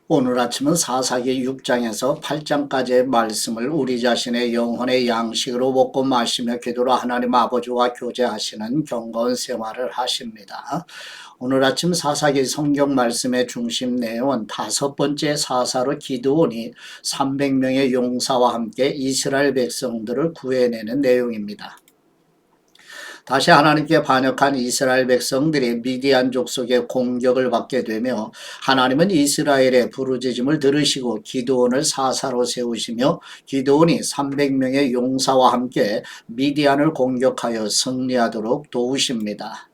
오늘 아침은 사사기 6장에서 8장까지의 말씀을 우리 자신의 영혼의 양식으로 먹고 마시며 기도로 하나님 아버지와 교제하시는 경건 생활을 하십니다. 오늘 아침 사사기 성경 말씀의 중심 내용은 다섯 번째 사사로 기드온이 300명의 용사와 함께 이스라엘 백성들을 구해내는 내용입니다. 다시 하나님께 반역한 이스라엘 백성들이 미디안 족속의 공격을 받게 되며 하나님은 이스라엘의 부르짖음을 들으시고 기드온을 사사로 세우시며 기드온이 300명의 용사와 함께 미디안을 공격하여 승리하도록 도우십니다.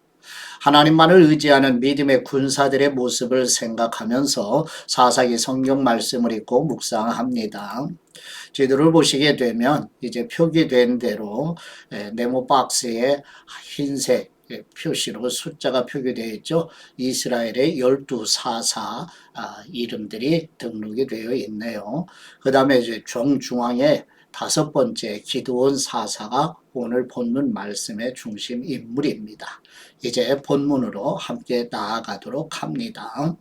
하나님만을 의지하는 믿음의 군사들의 모습을 생각하면서 사사기 성경 말씀을 읽고 묵상합니다. 지도를 보시게 되면 이제 표기된 대로 네모 박스에 흰색 표시로 숫자가 표기되어 있죠. 이스라엘의 12사사 이름들이 등록이 되어 있네요. 그 다음에 이제 정중앙에 다섯 번째 기드온 사사가 오늘 본문 말씀의 중심 인물입니다. 이제 본문으로 함께 나아가도록 합니다.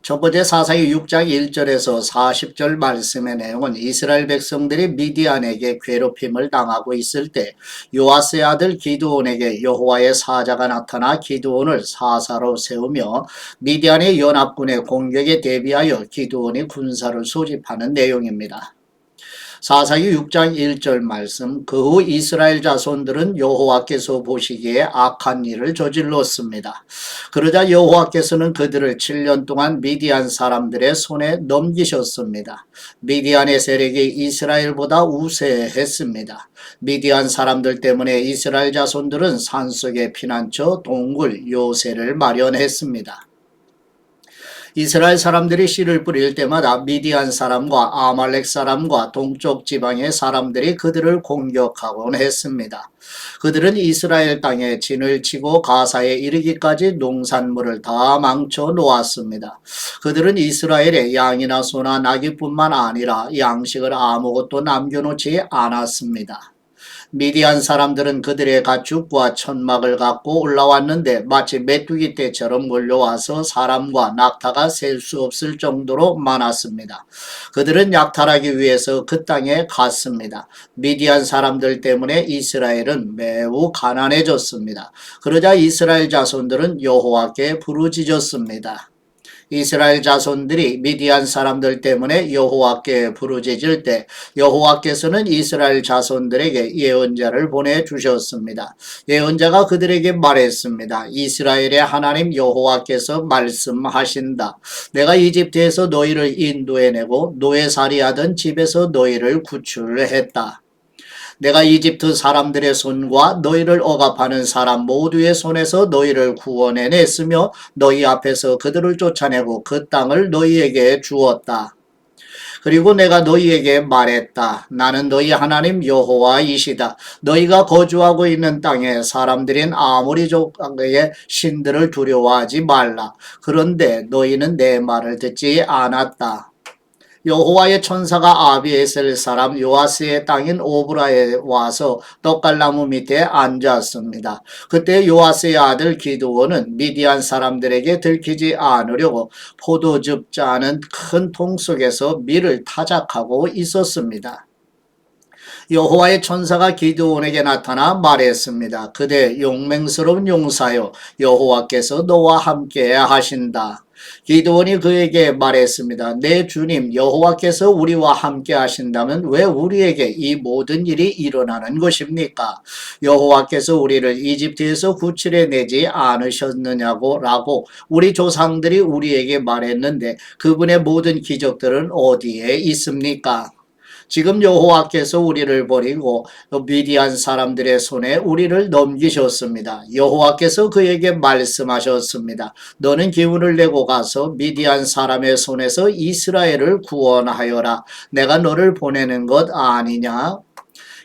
첫 번째 사사기 6장 1절에서 40절 말씀의 내용은 이스라엘 백성들이 미디안에게 괴롭힘을 당하고 있을 때 요아스의 아들 기드온에게 여호와의 사자가 나타나 기드온을 사사로 세우며 미디안의 연합군의 공격에 대비하여 기드온이 군사를 소집하는 내용입니다. 사사기 6장 1절 말씀, 그 후 이스라엘 자손들은 여호와께서 보시기에 악한 일을 저질렀습니다. 그러자 여호와께서는 그들을 7년 동안 미디안 사람들의 손에 넘기셨습니다. 미디안의 세력이 이스라엘보다 우세했습니다. 미디안 사람들 때문에 이스라엘 자손들은 산속에 피난처 동굴 요새를 마련했습니다. 이스라엘 사람들이 씨를 뿌릴 때마다 미디안 사람과 아말렉 사람과 동쪽 지방의 사람들이 그들을 공격하곤 했습니다. 그들은 이스라엘 땅에 진을 치고 가사에 이르기까지 농산물을 다 망쳐 놓았습니다. 그들은 이스라엘에 양이나 소나 나귀뿐만 아니라 양식을 아무것도 남겨놓지 않았습니다. 미디안 사람들은 그들의 가축과 천막을 갖고 올라왔는데 마치 메뚜기 떼처럼 몰려와서 사람과 낙타가 셀 수 없을 정도로 많았습니다. 그들은 약탈하기 위해서 그 땅에 갔습니다. 미디안 사람들 때문에 이스라엘은 매우 가난해졌습니다. 그러자 이스라엘 자손들은 여호와께 부르짖었습니다. 이스라엘 자손들이 미디안 사람들 때문에 여호와께 부르짖을 때 여호와께서는 이스라엘 자손들에게 예언자를 보내주셨습니다. 예언자가 그들에게 말했습니다. 이스라엘의 하나님 여호와께서 말씀하신다. 내가 이집트에서 너희를 인도해내고 노예살이하던 집에서 너희를 구출했다. 내가 이집트 사람들의 손과 너희를 억압하는 사람 모두의 손에서 너희를 구원해냈으며 너희 앞에서 그들을 쫓아내고 그 땅을 너희에게 주었다. 그리고 내가 너희에게 말했다. 나는 너희 하나님 여호와이시다. 너희가 거주하고 있는 땅에 사람들인 아모리 족의 신들을 두려워하지 말라. 그런데 너희는 내 말을 듣지 않았다. 여호와의 천사가 아비에셀 사람 요아스의 땅인 오브라에 와서 떡갈나무 밑에 앉았습니다. 그때 요아스의 아들 기드온은 미디안 사람들에게 들키지 않으려고 포도즙 짜는 큰 통 속에서 밀을 타작하고 있었습니다. 여호와의 천사가 기드온에게 나타나 말했습니다. 그대 용맹스러운 용사여, 여호와께서 너와 함께 하신다. 기드온이 그에게 말했습니다. 내 주님 여호와께서 우리와 함께 하신다면 왜 우리에게 이 모든 일이 일어나는 것입니까? 여호와께서 우리를 이집트에서 구출해내지 않으셨느냐고 라고 우리 조상들이 우리에게 말했는데 그분의 모든 기적들은 어디에 있습니까? 지금 여호와께서 우리를 버리고 미디안 사람들의 손에 우리를 넘기셨습니다. 여호와께서 그에게 말씀하셨습니다. 너는 기운을 내고 가서 미디안 사람의 손에서 이스라엘을 구원하여라. 내가 너를 보내는 것 아니냐?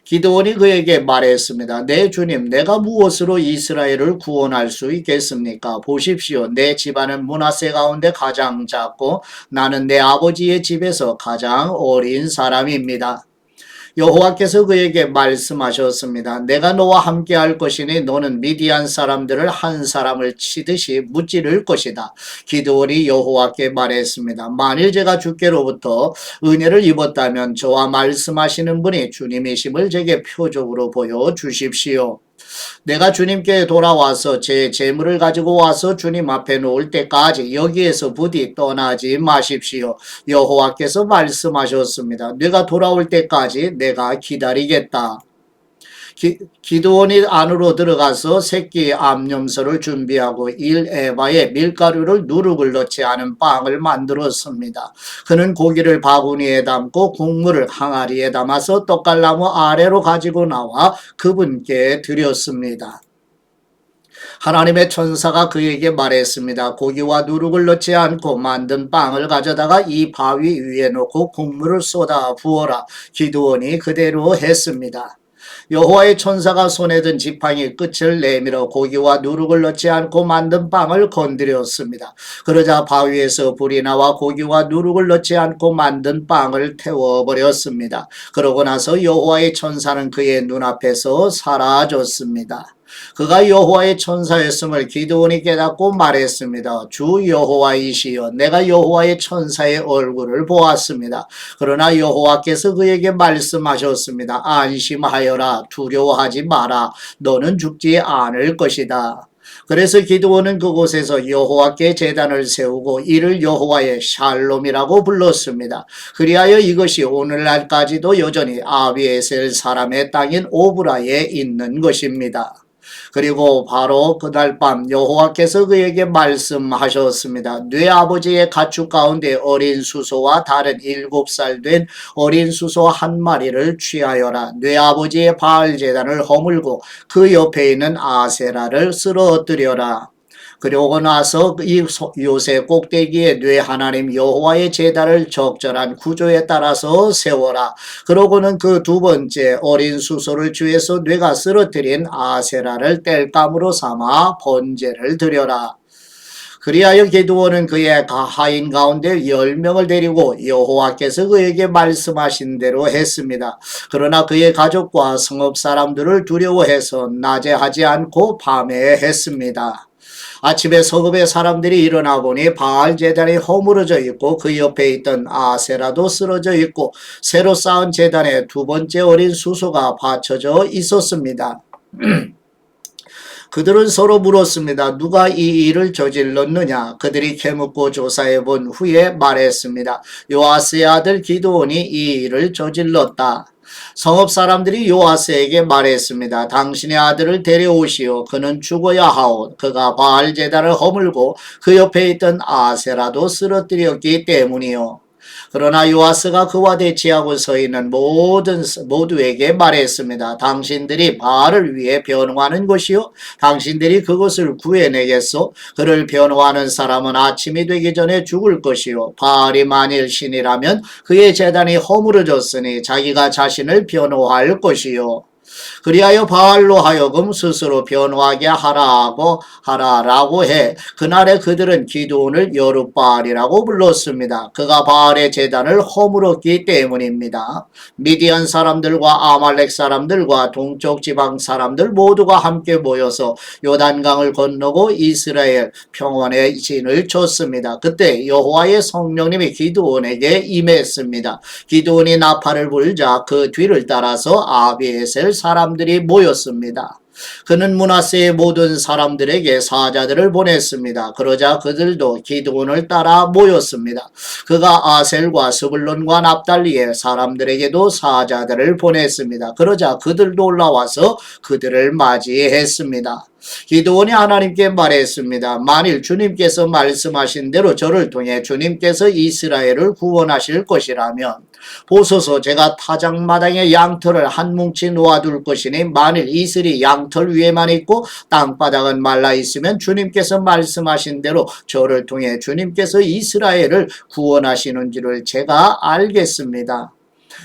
기드온이 그에게 말했습니다. 내 주님, 내가 무엇으로 이스라엘을 구원할 수 있겠습니까? 보십시오. 내 집안은 므낫세 가운데 가장 작고 나는 내 아버지의 집에서 가장 어린 사람입니다. 여호와께서 그에게 말씀하셨습니다. 내가 너와 함께 할 것이니 너는 미디안 사람들을 한 사람을 치듯이 무찌를 것이다. 기드온이 여호와께 말했습니다. 만일 제가 주께로부터 은혜를 입었다면 저와 말씀하시는 분이 주님이심을 제게 표적으로 보여주십시오. 내가 주님께 돌아와서 제 재물을 가지고 와서 주님 앞에 놓을 때까지 여기에서 부디 떠나지 마십시오. 여호와께서 말씀하셨습니다. 내가 돌아올 때까지 내가 기다리겠다. 기드온이 안으로 들어가서 새끼 암염소를 준비하고 1에바에 밀가루를 누룩을 넣지 않은 빵을 만들었습니다. 그는 고기를 바구니에 담고 국물을 항아리에 담아서 떡갈나무 아래로 가지고 나와 그분께 드렸습니다. 하나님의 천사가 그에게 말했습니다. 고기와 누룩을 넣지 않고 만든 빵을 가져다가 이 바위 위에 놓고 국물을 쏟아 부어라. 기드온이 그대로 했습니다. 여호와의 천사가 손에 든 지팡이 끝을 내밀어 고기와 누룩을 넣지 않고 만든 빵을 건드렸습니다. 그러자 바위에서 불이 나와 고기와 누룩을 넣지 않고 만든 빵을 태워버렸습니다. 그러고 나서 여호와의 천사는 그의 눈앞에서 사라졌습니다. 그가 여호와의 천사였음을 기드온이 깨닫고 말했습니다. 주 여호와이시여, 내가 여호와의 천사의 얼굴을 보았습니다. 그러나 여호와께서 그에게 말씀하셨습니다. 안심하여라, 두려워하지 마라, 너는 죽지 않을 것이다. 그래서 기드온은 그곳에서 여호와께 제단을 세우고 이를 여호와의 샬롬이라고 불렀습니다. 그리하여 이것이 오늘날까지도 여전히 아비에셀 사람의 땅인 오브라에 있는 것입니다. 그리고 바로 그날 밤 여호와께서 그에게 말씀하셨습니다. 네 아버지의 가축 가운데 어린 수소와 다른 7살 된 어린 수소 한 마리를 취하여라. 네 아버지의 바알 제단을 허물고 그 옆에 있는 아세라를 쓰러뜨려라. 그러고 나서 이 요새 꼭대기에 네 하나님 여호와의 제단을 적절한 구조에 따라서 세워라. 그러고는 그 두 번째 어린 수소를 주에서 뇌가 쓰러뜨린 아세라를 땔감으로 삼아 번제를 드려라. 그리하여 기드온은 그의 하인 가운데 10명을 데리고 여호와께서 그에게 말씀하신 대로 했습니다. 그러나 그의 가족과 성읍 사람들을 두려워해서 낮에 하지 않고 밤에 했습니다. 아침에 성읍의 사람들이 일어나 보니 바알 제단이 허물어져 있고 그 옆에 있던 아세라도 쓰러져 있고 새로 쌓은 제단에 두 번째 어린 수소가 받쳐져 있었습니다. 그들은 서로 물었습니다. 누가 이 일을 저질렀느냐? 그들이 캐묻고 조사해 본 후에 말했습니다. 요아스의 아들 기드온이 이 일을 저질렀다. 성읍 사람들이 요아스에게 말했습니다. 당신의 아들을 데려오시오. 그는 죽어야 하오. 그가 바알 제단을 허물고 그 옆에 있던 아세라도 쓰러뜨렸기 때문이요. 그러나 요아스가 그와 대치하고 서 있는 모두에게 말했습니다. 당신들이 바알을 위해 변호하는 것이요, 당신들이 그것을 구해내겠소? 그를 변호하는 사람은 아침이 되기 전에 죽을 것이요, 바알이 만일 신이라면 그의 제단이 허물어졌으니 자기가 자신을 변호할 것이요. 그리하여 바알로 하여금 스스로 변호하게 하라라고 해. 그날에 그들은 기드온을 여룻바알이라고 불렀습니다. 그가 바알의 제단을 허물었기 때문입니다. 미디안 사람들과 아말렉 사람들과 동쪽 지방 사람들 모두가 함께 모여서 요단강을 건너고 이스라엘 평원에 진을 쳤습니다. 그때 여호와의 성령님이 기드온에게 임했습니다. 기드온이 나팔을 불자 그 뒤를 따라서 아비에셀 사람들이 모였습니다. 그는 므낫세의 모든 사람들에게 사자들을 보냈습니다. 그러자 그들도 기드온을 따라 모였습니다. 그가 아셀과 스불론과 납달리의 사람들에게도 사자들을 보냈습니다. 그러자 그들도 올라와서 그들을 맞이했습니다. 기드온이 하나님께 말했습니다. 만일 주님께서 말씀하신 대로 저를 통해 주님께서 이스라엘을 구원하실 것이라면 보소서, 제가 타작마당에 양털을 한 뭉치 놓아둘 것이니 만일 이슬이 양털 위에만 있고 땅바닥은 말라 있으면 주님께서 말씀하신 대로 저를 통해 주님께서 이스라엘을 구원하시는 줄을 제가 알겠습니다.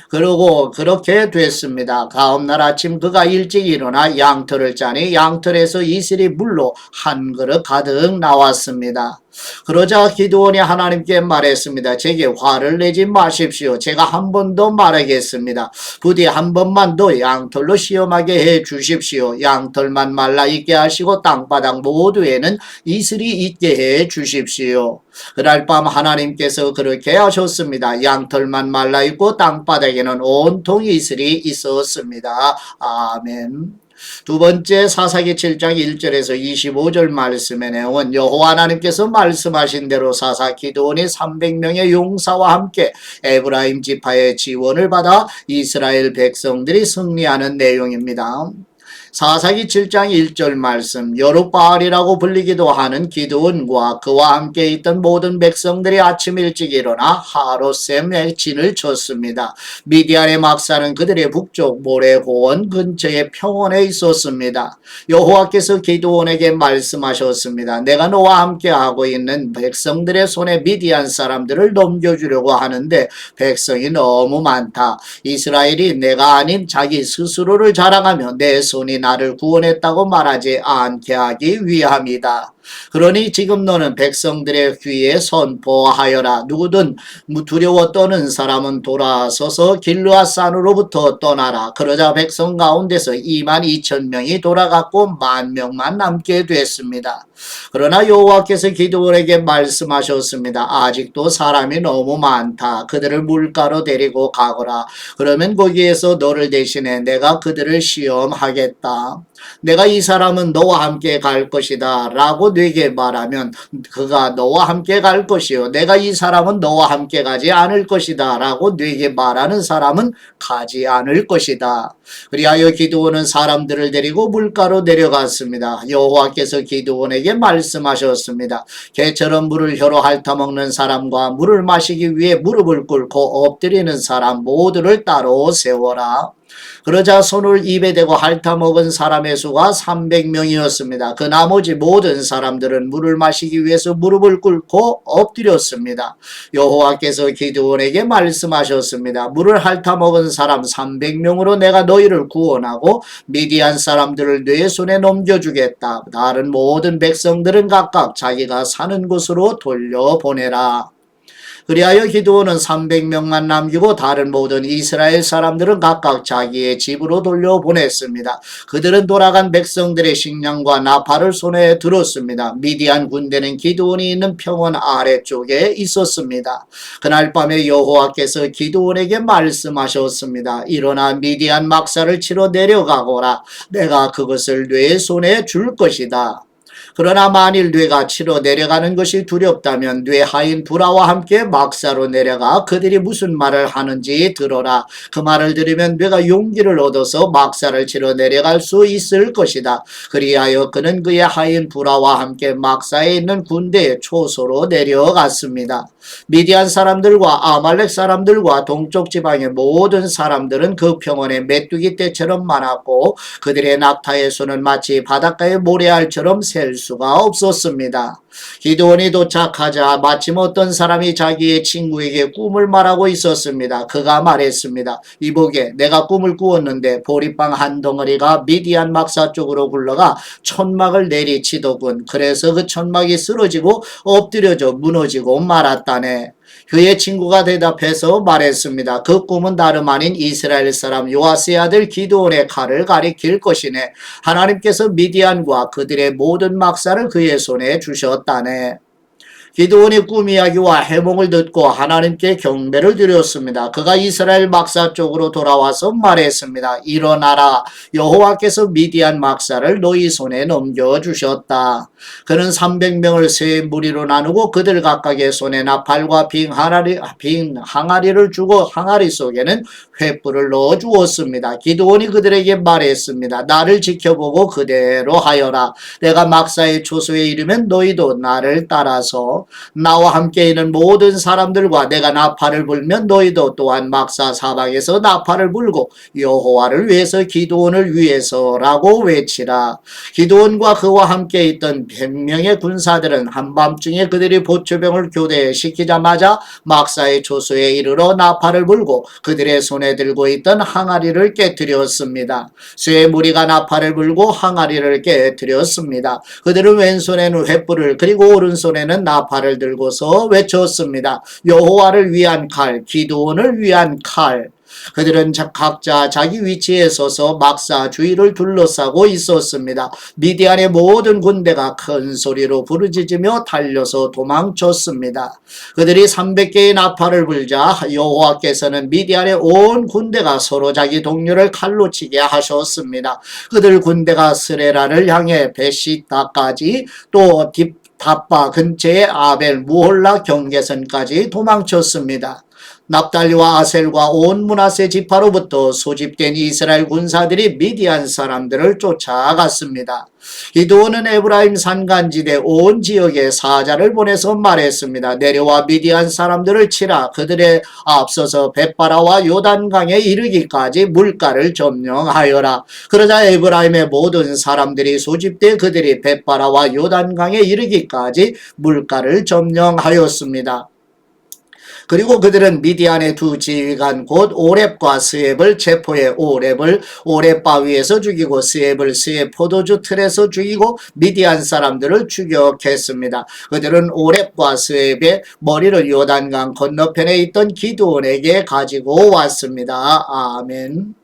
그러고 그렇게 됐습니다. 다음날 아침 그가 일찍 일어나 양털을 짜니 양털에서 이슬이 물로 한 그릇 가득 나왔습니다. 그러자 기드온이 하나님께 말했습니다. 제게 화를 내지 마십시오. 제가 한 번 더 말하겠습니다. 부디 한 번만 더 양털로 시험하게 해 주십시오. 양털만 말라 있게 하시고 땅바닥 모두에는 이슬이 있게 해 주십시오. 그날 밤 하나님께서 그렇게 하셨습니다. 양털만 말라 있고 땅바닥에는 온통 이슬이 있었습니다. 아멘. 두 번째 사사기 7장 1절에서 25절 말씀의 내용은 여호와 하나님께서 말씀하신 대로 사사 기드온이 300명의 용사와 함께 에브라임 지파의 지원을 받아 이스라엘 백성들이 승리하는 내용입니다. 사사기 7장 1절 말씀 여룻바알이라고 불리기도 하는 기드온과 그와 함께 있던 모든 백성들이 아침 일찍 일어나 하롯셈에 진을 쳤습니다. 미디안의 막사는 그들의 북쪽 모래고원 근처의 평원에 있었습니다. 여호와께서 기드온에게 말씀하셨습니다. 내가 너와 함께 하고 있는 백성들의 손에 미디안 사람들을 넘겨주려고 하는데 백성이 너무 많다. 이스라엘이 내가 아닌 자기 스스로를 자랑하며 내 손이 나를 구원했다고 말하지 않게 하기 위함이다. 그러니 지금 너는 백성들의 귀에 선포하여라. 누구든 두려워 떠는 사람은 돌아서서 길르앗산으로부터 떠나라. 그러자 백성 가운데서 22,000명이 돌아갔고 10,000명만 남게 됐습니다. 그러나 여호와께서 기드온에게 말씀하셨습니다. 아직도 사람이 너무 많다. 그들을 물가로 데리고 가거라. 그러면 거기에서 너를 대신해 내가 그들을 시험하겠다. 내가 이 사람은 너와 함께 갈 것이다 라고 네게 말하면 그가 너와 함께 갈 것이요 내가 이 사람은 너와 함께 가지 않을 것이다 라고 네게 말하는 사람은 가지 않을 것이다. 그리하여 기드온은 사람들을 데리고 물가로 내려갔습니다. 여호와께서 기드온에게 말씀하셨습니다. 개처럼 물을 혀로 핥아먹는 사람과 물을 마시기 위해 무릎을 꿇고 엎드리는 사람 모두를 따로 세워라. 그러자 손을 입에 대고 핥아먹은 사람의 수가 300명이었습니다. 그 나머지 모든 사람들은 물을 마시기 위해서 무릎을 꿇고 엎드렸습니다. 여호와께서 기드온에게 말씀하셨습니다. 물을 핥아먹은 사람 300명으로 내가 너희를 구원하고 미디안 사람들을 네 손에 넘겨주겠다. 다른 모든 백성들은 각각 자기가 사는 곳으로 돌려보내라. 그리하여 기드온은 300명만 남기고 다른 모든 이스라엘 사람들은 각각 자기의 집으로 돌려보냈습니다. 그들은 돌아간 백성들의 식량과 나팔을 손에 들었습니다. 미디안 군대는 기드온이 있는 평원 아래쪽에 있었습니다. 그날 밤에 여호와께서 기드온에게 말씀하셨습니다. 일어나 미디안 막사를 치러 내려가거라. 내가 그것을 네 손에 줄 것이다. 그러나 만일 뇌가 치러 내려가는 것이 두렵다면 뇌 하인 브라와 함께 막사로 내려가 그들이 무슨 말을 하는지 들어라. 그 말을 들으면 뇌가 용기를 얻어서 막사를 치러 내려갈 수 있을 것이다. 그리하여 그는 그의 하인 브라와 함께 막사에 있는 군대의 초소로 내려갔습니다. 미디안 사람들과 아말렉 사람들과 동쪽 지방의 모든 사람들은 그 평원에 메뚜기 떼처럼 많았고 그들의 낙타의 수는 마치 바닷가의 모래알처럼 셀 수가 없었습니다. 기드온이 도착하자 마침 어떤 사람이 자기의 친구에게 꿈을 말하고 있었습니다. 그가 말했습니다. 이보게 내가 꿈을 꾸었는데 보리빵 한 덩어리가 미디안 막사 쪽으로 굴러가 천막을 내리치더군. 그래서 그 천막이 쓰러지고 엎드려져 무너지고 말았다네. 그의 친구가 대답해서 말했습니다. 그 꿈은 다름 아닌 이스라엘 사람 요아스의 아들 기드온의 칼을 가리킬 것이네. 하나님께서 미디안과 그들의 모든 막사를 그의 손에 주셨다네. 기드온이 꿈 이야기와 해몽을 듣고 하나님께 경배를 드렸습니다. 그가 이스라엘 막사 쪽으로 돌아와서 말했습니다. 일어나라. 여호와께서 미디안 막사를 너희 손에 넘겨주셨다. 그는 300명을 세 무리로 나누고 그들 각각의 손에 나팔과 빈 항아리를 주고 항아리 속에는 횃불을 넣어 주었습니다. 기드온이 그들에게 말했습니다. 나를 지켜보고 그대로 하여라. 내가 막사의 초소에 이르면 너희도 나를 따라서 나와 함께 있는 모든 사람들과 내가 나팔을 불면 너희도 또한 막사 사방에서 나팔을 불고 여호와를 위해서 기드온을 위해서라고 외치라. 기드온과 그와 함께 있던 100명의 군사들은 한밤중에 그들이 보초병을 교대시키자마자 막사의 초소에 이르러 나팔을 불고 그들의 손에 들고 있던 항아리를 깨뜨렸습니다. 쇠 무리가 나팔을 불고 항아리를 깨뜨렸습니다. 그들은 왼손에는 횃불을 그리고 오른손에는 나팔을 들고서 외쳤습니다. 여호와를 위한 칼, 기드온을 위한 칼. 그들은 각자 자기 위치에 서서 막사 주위를 둘러싸고 있었습니다. 미디안의 모든 군대가 큰 소리로 부르짖으며 달려서 도망쳤습니다. 그들이 300개의 나팔을 불자 여호와께서는 미디안의 온 군대가 서로 자기 동료를 칼로 치게 하셨습니다. 그들 군대가 스레라를 향해 베시다까지 또 답바 근처의 아벨 무홀라 경계선까지 도망쳤습니다. 납달리와 아셀과 온 므낫세 지파로부터 소집된 이스라엘 군사들이 미디안 사람들을 쫓아갔습니다. 기드온은 에브라임 산간지대 온 지역에 사자를 보내서 말했습니다. 내려와 미디안 사람들을 치라. 그들의 앞서서 벳바라와 요단강에 이르기까지 물가를 점령하여라. 그러자 에브라임의 모든 사람들이 소집돼 그들이 벳바라와 요단강에 이르기까지 물가를 점령하였습니다. 그리고 그들은 미디안의 두 지휘관 곧 오렙과 스앱을 체포해 오렙 바위에서 죽이고 스앱을 스앱 포도주 틀에서 죽이고 미디안 사람들을 추격했습니다. 그들은 오렙과 스앱의 머리를 요단강 건너편에 있던 기드온에게 가지고 왔습니다. 아멘.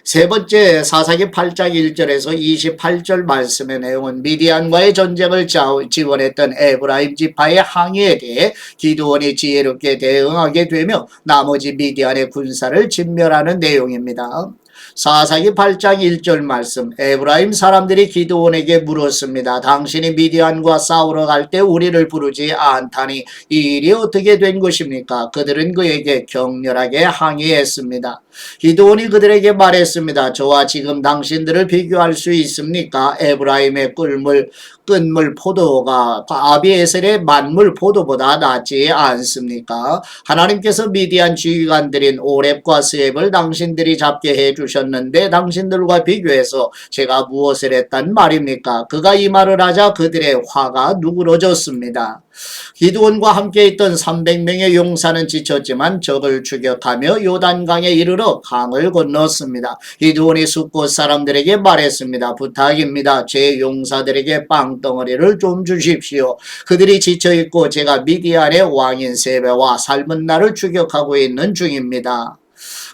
세 번째 사사기 8장 1절에서 28절 말씀의 내용은 미디안과의 전쟁을 지원했던 에브라임 지파의 항의에 대해 기드온이 지혜롭게 대응하게 되며 나머지 미디안의 군사를 진멸하는 내용입니다. 사사기 8장 1절 말씀. 에브라임 사람들이 기드온에게 물었습니다. 당신이 미디안과 싸우러 갈 때 우리를 부르지 않다니 이 일이 어떻게 된 것입니까? 그들은 그에게 격렬하게 항의했습니다. 기드온이 그들에게 말했습니다. 저와 지금 당신들을 비교할 수 있습니까? 에브라임의 끈물 포도가 아비에셀의 만물 포도보다 낫지 않습니까? 하나님께서 미디안 지휘관들인 오렙과 스앱을 당신들이 잡게 해주셨는데 당신들과 비교해서 제가 무엇을 했단 말입니까? 그가 이 말을 하자 그들의 화가 누그러졌습니다. 기드온과 함께 있던 300명의 용사는 지쳤지만 적을 추격하며 요단강에 이르러 강을 건넜습니다. 기드온이 숫곳 사람들에게 말했습니다. 부탁입니다. 제 용사들에게 빵덩어리를 좀 주십시오. 그들이 지쳐있고 제가 미디안의 왕인 세베와 살문나를 추격하고 있는 중입니다.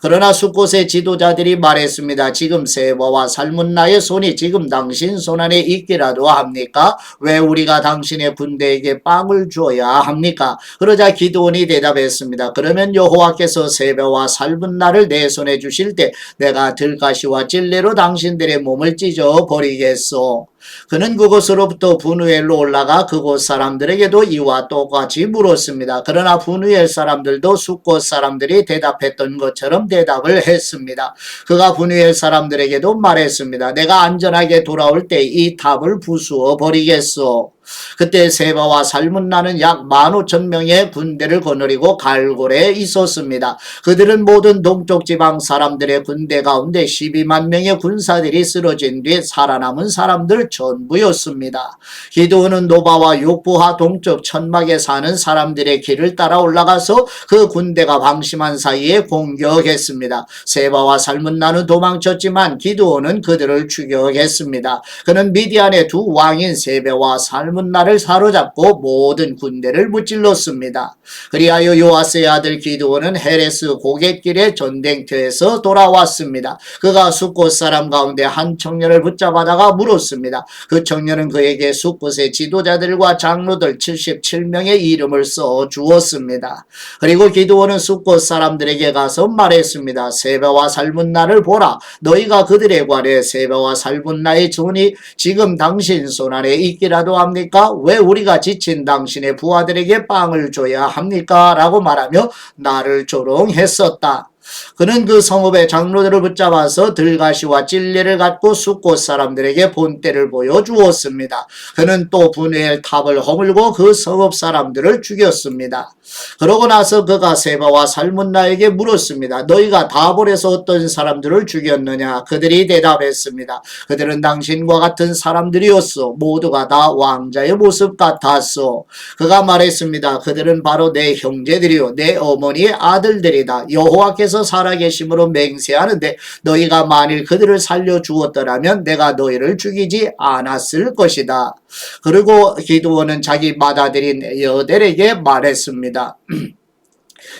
그러나 숫곳의 지도자들이 말했습니다. 지금 세바와 살문나의 손이 지금 당신 손안에 있기라도 합니까? 왜 우리가 당신의 군대에게 빵을 주어야 합니까? 그러자 기드온이 대답했습니다. 그러면 여호와께서 세바와 살문나를 내 손에 주실 때 내가 들가시와 찔레로 당신들의 몸을 찢어 버리겠소. 그는 그곳으로부터 분우엘로 올라가 그곳 사람들에게도 이와 똑같이 물었습니다. 그러나 분우엘 사람들도 숫곳 사람들이 대답했던 것처럼 대답을 했습니다. 그가 분우엘 사람들에게도 말했습니다. 내가 안전하게 돌아올 때 이 탑을 부수어 버리겠소. 그때 세바와 살문나는 약 15,000명의 군대를 거느리고 갈골에 있었습니다. 그들은 모든 동쪽 지방 사람들의 군대 가운데 12만 명의 군사들이 쓰러진 뒤 살아남은 사람들 전부였습니다. 기드온은 노바와 욕부하 동쪽 천막에 사는 사람들의 길을 따라 올라가서 그 군대가 방심한 사이에 공격했습니다. 세바와 살문나는 도망쳤지만 기드온은 그들을 추격했습니다. 그는 미디안의 두 왕인 세베와 살문나를 사로잡고 모든 군대를 무찔렀습니다. 그리하여 요아스의 아들 기드온은 헤레스 고갯길의 전쟁터에서 돌아왔습니다. 그가 숫곳 사람 가운데 한 청년을 붙잡아다가 물었습니다. 그 청년은 그에게 숫곳의 지도자들과 장로들 77명의 이름을 써 주었습니다. 그리고 기드온은 숫곳 사람들에게 가서 말했습니다. 세바와 살문나를 보라. 너희가 그들에 관해 세바와 살문나의 손이 지금 당신 손안에 있기라도 합니까? 왜 우리가 지친 당신의 부하들에게 빵을 줘야 합니까? 라고 말하며 나를 조롱했었다. 그는 그 성읍의 장로들을 붙잡아서 들가시와 찔레를 갖고 숫곳 사람들에게 본때를 보여주었습니다. 그는 또 분회의 탑을 허물고 그 성읍 사람들을 죽였습니다. 그러고 나서 그가 세바와 살문나에게 물었습니다. 너희가 다볼에서 어떤 사람들을 죽였느냐? 그들이 대답했습니다. 그들은 당신과 같은 사람들이었소. 모두가 다 왕자의 모습 같았소. 그가 말했습니다. 그들은 바로 내 형제들이요 내 어머니의 아들들이다. 여호와께서 살아계심으로 맹세하는데 너희가 만일 그들을 살려주었더라면 내가 너희를 죽이지 않았을 것이다. 그리고 기드온은 자기 맏아들인 여델에게 말했습니다.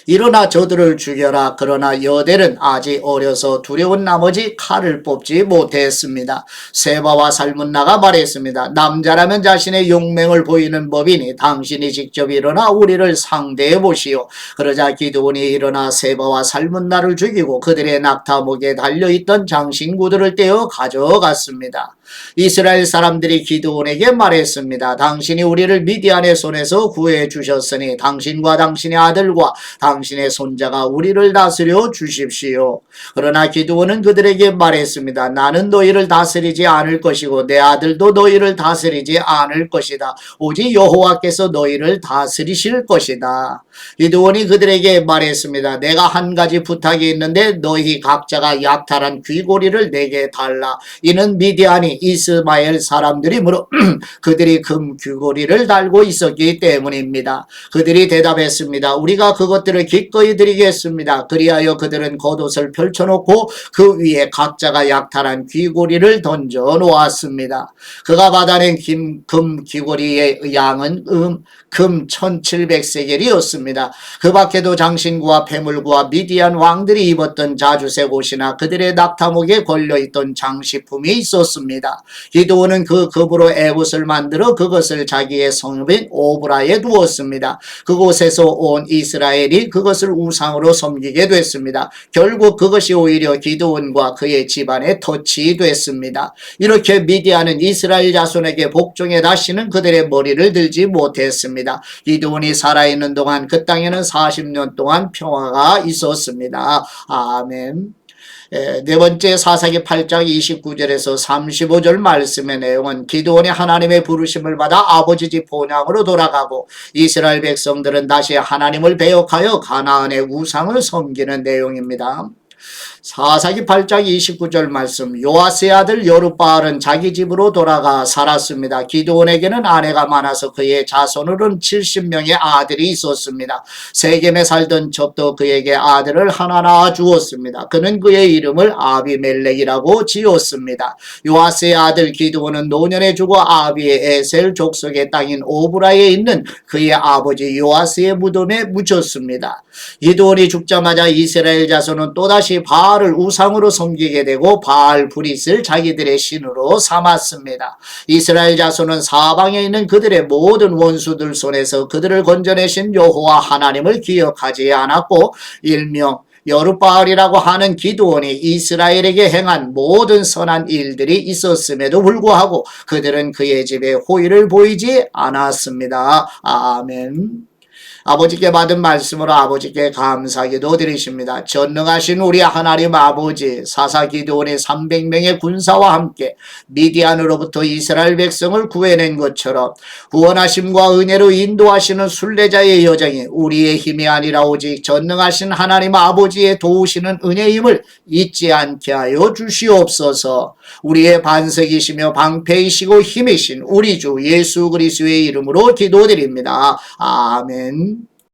일어나 저들을 죽여라. 그러나 여델은 아직 어려서 두려운 나머지 칼을 뽑지 못했습니다. 세바와 살문나가 말했습니다. 남자라면 자신의 용맹을 보이는 법이니 당신이 직접 일어나 우리를 상대해 보시오. 그러자 기드온이 일어나 세바와 살문나를 죽이고 그들의 낙타목에 달려있던 장신구들을 떼어 가져갔습니다. 이스라엘 사람들이 기드온에게 말했습니다. 당신이 우리를 미디안의 손에서 구해 주셨으니 당신과 당신의 아들과 당신의 손자가 우리를 다스려 주십시오. 그러나 기드온은 그들에게 말했습니다. 나는 너희를 다스리지 않을 것이고 내 아들도 너희를 다스리지 않을 것이다. 오직 여호와께서 너희를 다스리실 것이다. 기드온이 그들에게 말했습니다. 내가 한 가지 부탁이 있는데 너희 각자가 약탈한 귀고리를 내게 달라. 이는 미디안이 이스마엘 사람들이므로 그들이 금 귀고리를 달고 있었기 때문입니다. 그들이 대답했습니다. 우리가 그것들을 기꺼이 드리겠습니다. 그리하여 그들은 겉옷을 펼쳐놓고 그 위에 각자가 약탈한 귀고리를 던져 놓았습니다. 그가 받아낸 금 귀고리의 양은 금 1700세겔이었습니다. 그 밖에도 장신구와 패물구와 미디안 왕들이 입었던 자주색 옷이나 그들의 낙타목에 걸려있던 장식품이 있었습니다. 기드온은 그 금으로 에봇을 만들어 그것을 자기의 성읍인 오브라에 두었습니다. 그곳에서 온 이스라엘이 그것을 우상으로 섬기게 됐습니다. 결국 그것이 오히려 기드온과 그의 집안에 덫이 됐습니다. 이렇게 미디안은 이스라엘 자손에게 복종해 다시는 그들의 머리를 들지 못했습니다. 기드온이 살아있는 동안 그 땅에는 40년 동안 평화가 있었습니다. 아멘. 네 번째 사사기 8장 29절에서 35절 말씀의 내용은 기드온이 하나님의 부르심을 받아 아버지 집 본향으로 돌아가고 이스라엘 백성들은 다시 하나님을 배역하여 가나안의 우상을 섬기는 내용입니다. 사사기 8장 29절 말씀. 요아스의 아들 여룻바알은 자기 집으로 돌아가 살았습니다. 기드온에게는 아내가 많아서 그의 자손으로는 70명의 아들이 있었습니다. 세겜에 살던 첩도 그에게 아들을 하나 낳아 주었습니다. 그는 그의 이름을 아비멜렉이라고 지었습니다. 요아스의 아들 기드온은 노년에 죽어 아비의 에셀 족속의 땅인 오브라에 있는 그의 아버지 요아스의 무덤에 묻혔습니다. 기드온이 죽자마자 이스라엘 자손은 또다시 바알을 우상으로 섬기게 되고 바알 브릿을 자기들의 신으로 삼았습니다. 이스라엘 자손은 사방에 있는 그들의 모든 원수들 손에서 그들을 건져내신 여호와 하나님을 기억하지 않았고 일명 여룻바알이라고 하는 기드온이 이스라엘에게 행한 모든 선한 일들이 있었음에도 불구하고 그들은 그의 집에 호의를 보이지 않았습니다. 아멘. 아버지께 받은 말씀으로 아버지께 감사기도 드리십니다. 전능하신 우리 하나님 아버지, 사사 기드온의 300명의 군사와 함께 미디안으로부터 이스라엘 백성을 구해낸 것처럼 구원하심과 은혜로 인도하시는 순례자의 여정이 우리의 힘이 아니라 오직 전능하신 하나님 아버지의 도우시는 은혜임을 잊지 않게 하여 주시옵소서. 우리의 반석이시며 방패이시고 힘이신 우리 주 예수 그리스도의 이름으로 기도드립니다. 아멘.